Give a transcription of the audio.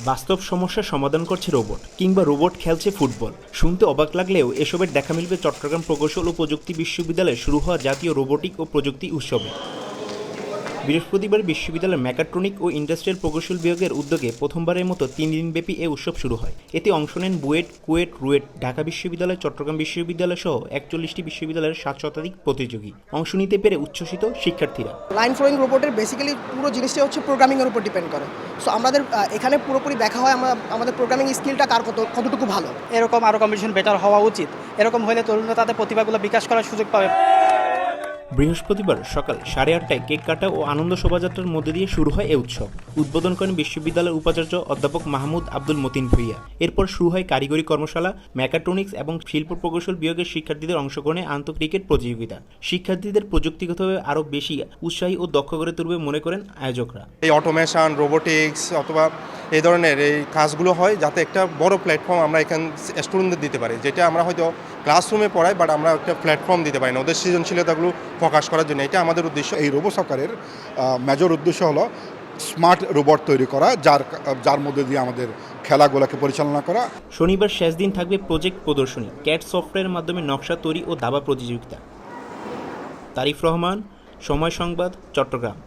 বাস্তব সমস্যার সমাধান করছে রোবট, কিংবা রোবট খেলছে ফুটবল। শুনতে অবাক লাগলেও এসবের দেখা মিলবে চট্টগ্রাম প্রকৌশল ও প্রযুক্তি বিশ্ববিদ্যালয়ে শুরু হওয়া জাতীয় রোবোটিক ও প্রযুক্তি উৎসবে। বৃহস্পতিবার বিশ্ববিদ্যালয়ের মেকাট্রনিক ও ইন্ডাস্ট্রিয়াল প্রকৌশল বিভাগের উদ্যোগে প্রথমবারের মতো 3 দিনব্যাপী এ উৎসব শুরু হয়। এতে অংশ নেন বুয়েট, কুয়েট, রুয়েট, ঢাকা বিশ্ববিদ্যালয়, চট্টগ্রাম বিশ্ববিদ্যালয় সহ 41টি বিশ্ববিদ্যালয়ের 7 শতাধিক প্রতিযোগী। অংশ নিতে পেরে উচ্ছ্বসিত শিক্ষার্থীরা। লাইন ফ্লোয়িং রোবটের বেসিক্যালি পুরো জিনিসটা হচ্ছে প্রোগ্রামিংয়ের উপর ডিপেন্ড করে। সো আমাদের এখানে পুরোপুরি দেখা হয় আমাদের প্রোগ্রামিং স্কিলটা কতটুকু ভালো। এরকম আরও কম্পিটিশন বেটার হওয়া উচিত। এরকম হলে তরুণরা তাদের প্রতিভাগুলো বিকাশ করার সুযোগ পাবে। বৃহস্পতিবার সকাল 8:30টায় কেক কাটা ও আনন্দ শোভাযাত্রার মধ্যে দিয়ে শুরু হয় এ উৎসব। উদ্বোধন করেন বিশ্ববিদ্যালয়ের উপাচার্য অধ্যাপক মাহমুদ আব্দুল মতিন ভূঁইয়া। এরপর শুরু হয় কারিগরি কর্মশালা, মেকাট্রনিক্স এবং শিল্প প্রকৌশল বিভাগের শিক্ষার্থীদের অংশগ্রহণে ক্রিকেট প্রতিযোগিতা। শিক্ষার্থীদের প্রযুক্তিগতভাবে আরও বেশি উৎসাহী ও দক্ষ করে তুলবে মনে করেন আয়োজকরা। এই অটোমেশন, রোবোটিক্স অথবা এই ধরনের এই কাজগুলো হয় যাতে একটা বড় প্ল্যাটফর্ম আমরা এখানে স্টুডেন্টদের দিতে পারি, যেটা আমরা হয়তো ক্লাসরুমে পড়াই বাট আমরা একটা প্ল্যাটফর্ম দিতে পারি না ওদের সৃজনশীলতাগুলো প্রকাশ করার জন্য। এটা আমাদের উদ্দেশ্য। এই রোবো সকারের মেজর উদ্দেশ্য হলো স্মার্ট রোবট তৈরি করা, যার মধ্যে দিয়ে আমাদের খেলাগুলোকে পরিচালনা করা। শনিবার শেষ দিন থাকবে প্রজেক্ট প্রদর্শনী, ক্যাট সফটওয়্যারের মাধ্যমে নকশা তৈরি ও দাবা প্রতিযোগিতা। তারিফ রহমান, সময় সংবাদ, চট্টগ্রাম।